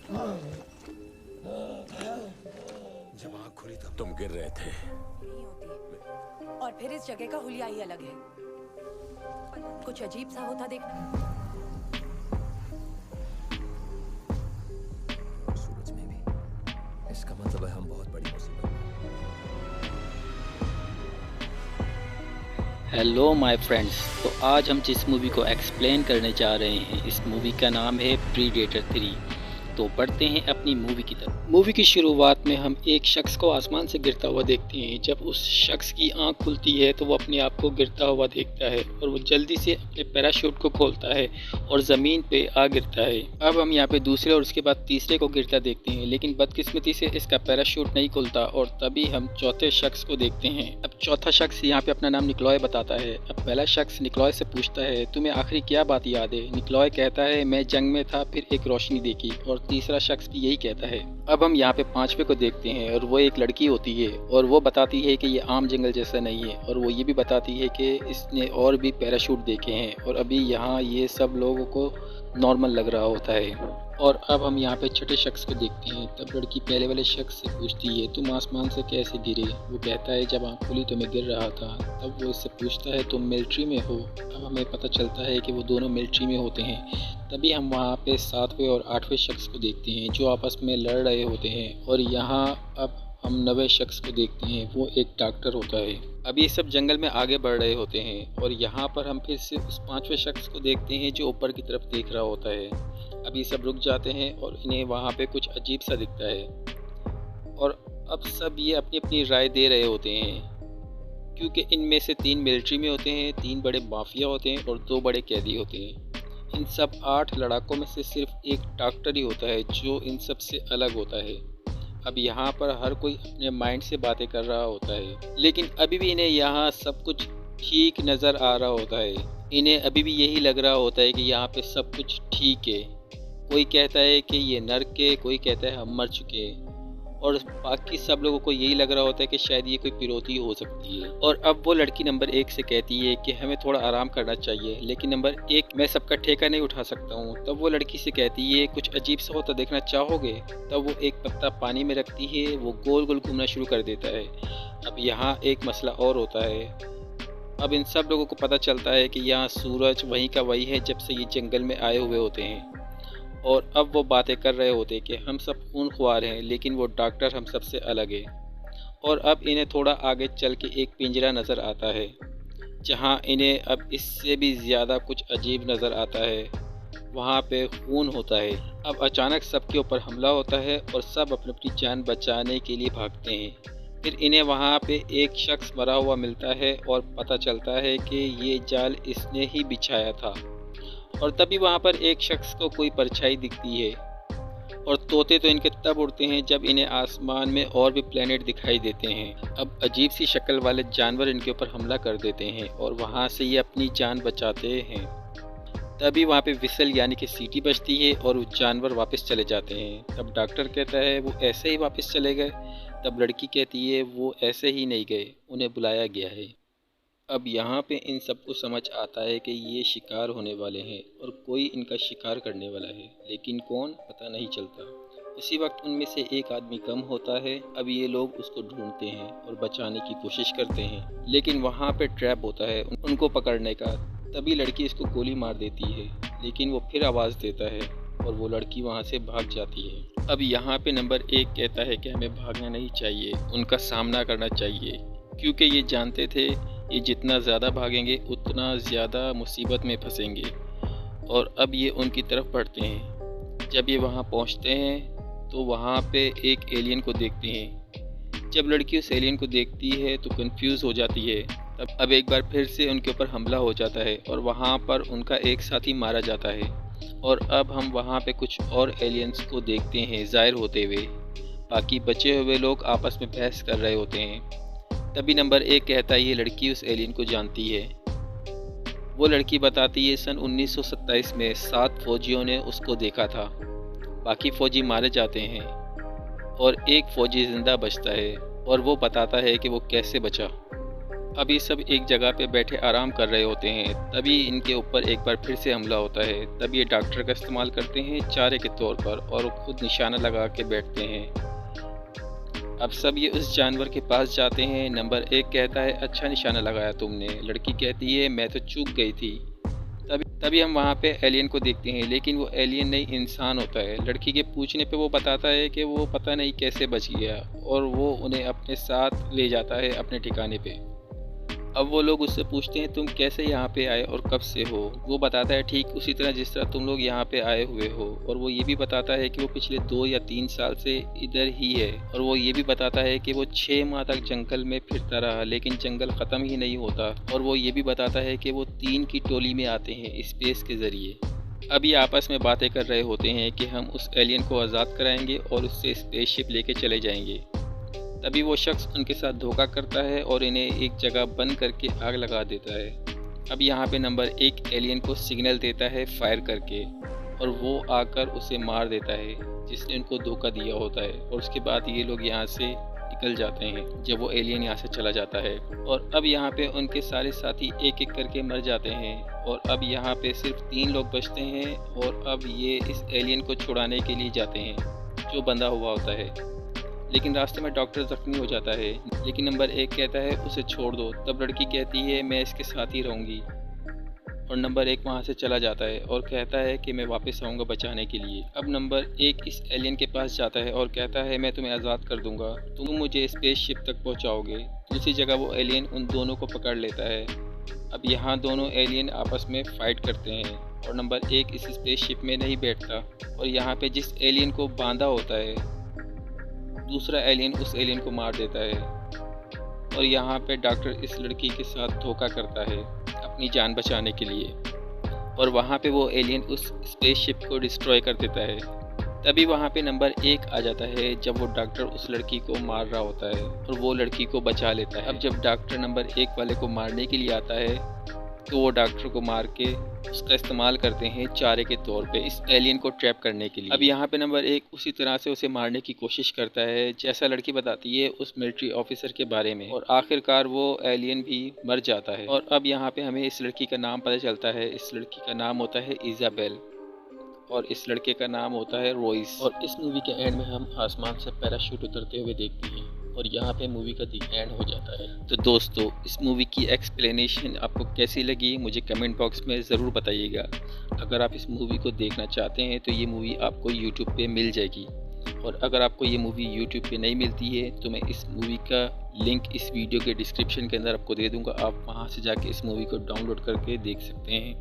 जब आँख खुली तब तुम गिर रहे थे। नहीं होती। और फिर इस जगह का हुलिया ही अलग है। कुछ अजीब सा होता देखना। सूरज में भी। इसका मतलब है हम बहुत बड़ी मुसीबत में। हेलो माय फ्रेंड्स, तो आज हम जिस मूवी को एक्सप्लेन करने जा रहे हैं, इस मूवी का नाम है प्रीडेटर 3। तो बढ़ते हैं अपनी मूवी की तरफ। मूवी की शुरुआत में हम एक शख्स को आसमान से गिरता हुआ देखते हैं। जब उस शख्स की आंख खुलती है तो वो अपने आप को गिरता हुआ देखता है और वो जल्दी से अपने पैराशूट को खोलता है और ज़मीन पे आ गिरता है। अब हम यहाँ पे दूसरे और उसके बाद तीसरे को गिरता देखते हैं, लेकिन बदकिस्मती से इसका पैराशूट नहीं खुलता और तभी हम चौथे शख्स को देखते हैं। अब चौथा शख्स यहाँ पे अपना नाम निकलॉय बताता है। अब पहला शख्स निकलॉय से पूछता है, तुम्हें आखिरी क्या बात याद है? निकलॉय कहता है, मैं जंग में था, फिर एक रोशनी देखी। और तीसरा शख्स भी यही कहता है। अब हम यहाँ पे पांचवे को देखते हैं और वो एक लड़की होती है और वो बताती है कि ये आम जंगल जैसा नहीं है, और वो ये भी बताती है कि इसने और भी पैराशूट देखे हैं और अभी यहाँ ये सब लोगों को नॉर्मल लग रहा होता है। और अब हम यहाँ पे छठे शख्स को देखते हैं। तब लड़की पहले वाले शख्स से पूछती है, तुम आसमान से कैसे गिरे? वो कहता है, जब आँख खुली तो मैं गिर रहा था। तब वो इससे पूछता है, तुम मिलिट्री में हो? अब हमें पता चलता है कि वो दोनों मिलिट्री में होते हैं। तभी हम वहाँ पे सातवें और आठवें शख्स को देखते हैं जो आपस में लड़ रहे होते हैं। और यहाँ अब हम नवे शख्स को देखते हैं, वो एक डॉक्टर होता है। अब ये सब जंगल में आगे बढ़ रहे होते हैं और यहाँ पर हम फिर से उस पांचवें शख्स को देखते हैं जो ऊपर की तरफ देख रहा होता है। अब ये सब रुक जाते हैं और इन्हें वहाँ पे कुछ अजीब सा दिखता है और अब सब ये अपनी अपनी राय दे रहे होते हैं, क्योंकि इनमें से 3 मिलिट्री में होते हैं, 3 बड़े माफिया होते हैं और 2 बड़े कैदी होते हैं। इन सब 8 लड़ाकों में से सिर्फ एक डॉक्टर ही होता है जो इन सब से अलग होता है। अब यहाँ पर हर कोई अपने माइंड से बातें कर रहा होता है, लेकिन अभी भी इन्हें यहाँ सब कुछ ठीक नज़र आ रहा होता है। इन्हें अभी भी यही लग रहा होता है कि यहाँ पे सब कुछ ठीक है। कोई कहता है कि ये नर्क है, कोई कहता है हम मर चुके हैं, और बाकी सब लोगों को यही लग रहा होता है कि शायद ये कोई पिरोती हो सकती है। और अब वो लड़की नंबर 1 से कहती है कि हमें थोड़ा आराम करना चाहिए, लेकिन नंबर 1 मैं सबका ठेका नहीं उठा सकता हूँ। तब वो लड़की से कहती है, कुछ अजीब सा होता देखना चाहोगे? तब वो एक पत्ता पानी में रखती है, वो गोल गोल घूमना शुरू कर देता है। अब यहाँ एक मसला और होता है। अब इन सब लोगों को पता चलता है कि यहाँ सूरज वहीं का वही है जब से ये जंगल में आए हुए होते हैं, और अब वो बातें कर रहे होते कि हम सब खूनख्वार हैं, लेकिन वो डॉक्टर हम सबसे अलग है। और अब इन्हें थोड़ा आगे चल के एक पिंजरा नज़र आता है जहां इन्हें अब इससे भी ज़्यादा कुछ अजीब नज़र आता है। वहां पे खून होता है। अब अचानक सबके ऊपर हमला होता है और सब अपनी अपनी जान बचाने के लिए भागते हैं। फिर इन्हें वहां पे एक शख्स मरा हुआ मिलता है और पता चलता है कि ये जाल इसने ही बिछाया था। और तभी वहाँ पर एक शख्स को कोई परछाई दिखती है, और तोते तो इनके तब उड़ते हैं जब इन्हें आसमान में और भी प्लेनेट दिखाई देते हैं। अब अजीब सी शक्ल वाले जानवर इनके ऊपर हमला कर देते हैं और वहाँ से ये अपनी जान बचाते हैं। तभी वहाँ पे विसल यानी कि सीटी बजती है और वो जानवर वापस चले जाते हैं। तब डॉक्टर कहता है, वो ऐसे ही वापस चले गए? तब लड़की कहती है, वो ऐसे ही नहीं गए, उन्हें बुलाया गया है। अब यहाँ पे इन सबको समझ आता है कि ये शिकार होने वाले हैं और कोई इनका शिकार करने वाला है, लेकिन कौन पता नहीं चलता। उसी वक्त उनमें से एक आदमी कम होता है। अब ये लोग उसको ढूंढते हैं और बचाने की कोशिश करते हैं, लेकिन वहाँ पे ट्रैप होता है उनको पकड़ने का। तभी लड़की इसको गोली मार देती है, लेकिन वो फिर आवाज़ देता है और वो लड़की वहाँ से भाग जाती है। अब यहाँ पे नंबर 1 कहता है कि हमें भागना नहीं चाहिए, उनका सामना करना चाहिए, क्योंकि ये जानते थे ये जितना ज़्यादा भागेंगे उतना ज़्यादा मुसीबत में फंसेंगे। और अब ये उनकी तरफ बढ़ते हैं। जब ये वहाँ पहुँचते हैं तो वहाँ पे एक एलियन को देखते हैं। जब लड़की उस एलियन को देखती है तो कंफ्यूज हो जाती है। तब अब एक बार फिर से उनके ऊपर हमला हो जाता है और वहाँ पर उनका एक साथी मारा जाता है। और अब हम वहाँ पे कुछ और एलियंस को देखते हैं ज़ाहिर होते हुए। बाकी बचे हुए लोग आपस में बहस कर रहे होते हैं। तभी नंबर 1 कहता है, ये लड़की उस एलियन को जानती है। वो लड़की बताती है, सन 1927 में 7 फौजियों ने उसको देखा था। बाकी फौजी मारे जाते हैं और एक फौजी जिंदा बचता है, और वो बताता है कि वो कैसे बचा। अभी सब एक जगह पे बैठे आराम कर रहे होते हैं, तभी इनके ऊपर एक बार फिर से हमला होता है। तब ये डॉक्टर का इस्तेमाल करते हैं चारे के तौर पर और खुद निशाना लगा के बैठते हैं। अब सब ये उस जानवर के पास जाते हैं। नंबर 1 कहता है अच्छा निशाना लगाया तुमने। लड़की कहती है मैं तो चूक गई थी। तभी हम वहाँ पे एलियन को देखते हैं, लेकिन वो एलियन नहीं इंसान होता है। लड़की के पूछने पे वो बताता है कि वो पता नहीं कैसे बच गया और वो उन्हें अपने साथ ले जाता है अपने ठिकाने पे। अब वो लोग उससे पूछते हैं तुम कैसे यहाँ पे आए और कब से हो। वो बताता है ठीक उसी तरह जिस तरह तुम लोग यहाँ पे आए हुए हो। और वो ये भी बताता है कि वो पिछले 2 या 3 साल से इधर ही है। और वो ये भी बताता है कि वो 6 माह तक जंगल में फिरता रहा, लेकिन जंगल ख़त्म ही नहीं होता। और वो ये भी बताता है कि वो 3 की टोली में आते हैं स्पेस के ज़रिए। अभी आपस में बातें कर रहे होते हैं कि हम उस एलियन को आज़ाद कराएंगे और उससे स्पेसशिप लेके चले जाएंगे। तभी वो शख्स उनके साथ धोखा करता है और इन्हें एक जगह बंद करके आग लगा देता है। अब यहाँ पे नंबर 1 एलियन को सिग्नल देता है फायर करके और वो आकर उसे मार देता है जिसने उनको धोखा दिया होता है। और उसके बाद ये लोग यहाँ से निकल जाते हैं जब वो एलियन यहाँ से चला जाता है। और अब यहाँ पे उनके सारे साथी एक एक करके मर जाते हैं और अब यहाँ पे सिर्फ 3 लोग बचते हैं। और अब ये इस एलियन को छुड़ाने के लिए जाते हैं जो बंधा हुआ होता है, लेकिन रास्ते में डॉक्टर जख्मी हो जाता है। लेकिन नंबर 1 कहता है उसे छोड़ दो। तब लड़की कहती है मैं इसके साथ ही रहूँगी। और नंबर 1 वहाँ से चला जाता है और कहता है कि मैं वापस आऊँगा बचाने के लिए। अब नंबर 1 इस एलियन के पास जाता है और कहता है मैं तुम्हें आज़ाद कर दूँगा, तुम मुझे स्पेसशिप तक पहुँचाओगे। दूसरी जगह वो एलियन उन दोनों को पकड़ लेता है। अब यहाँ दोनों एलियन आपस में फ़ाइट करते हैं और नंबर 1 इस स्पेसशिप में नहीं बैठता। और यहाँ पर जिस एलियन को बांधा होता है दूसरा एलियन उस एलियन को मार देता है। और यहाँ पे डॉक्टर इस लड़की के साथ धोखा करता है अपनी जान बचाने के लिए। और वहाँ पे वो एलियन उस स्पेसशिप को डिस्ट्रॉय कर देता है। तभी वहाँ पे नंबर 1 आ जाता है जब वो डॉक्टर उस लड़की को मार रहा होता है और वो लड़की को बचा लेता है। अब जब डॉक्टर नंबर 1 वाले को मारने के लिए आता है तो वो डॉक्टर को मार के उसका इस्तेमाल करते हैं चारे के तौर पे इस एलियन को ट्रैप करने के लिए। अब यहाँ पे नंबर 1 उसी तरह से उसे मारने की कोशिश करता है जैसा लड़की बताती है उस मिलिट्री ऑफिसर के बारे में। और आखिरकार वो एलियन भी मर जाता है। और अब यहाँ पे हमें इस लड़की का नाम पता चलता है। इस लड़की का नाम होता है इजाबेल और इस लड़के का नाम होता है रॉयस। और इस मूवी के एंड में हम आसमान से पैराशूट उतरते हुए देखते हैं और यहाँ पे मूवी का दी एंड हो जाता है। तो दोस्तों इस मूवी की एक्सप्लेनेशन आपको कैसी लगी मुझे कमेंट बॉक्स में ज़रूर बताइएगा। अगर आप इस मूवी को देखना चाहते हैं तो ये मूवी आपको यूट्यूब पे मिल जाएगी। और अगर आपको ये मूवी यूट्यूब पे नहीं मिलती है तो मैं इस मूवी का लिंक इस वीडियो के डिस्क्रिप्शन के अंदर आपको दे दूँगा। आप वहाँ से जाके इस मूवी को डाउनलोड करके देख सकते हैं।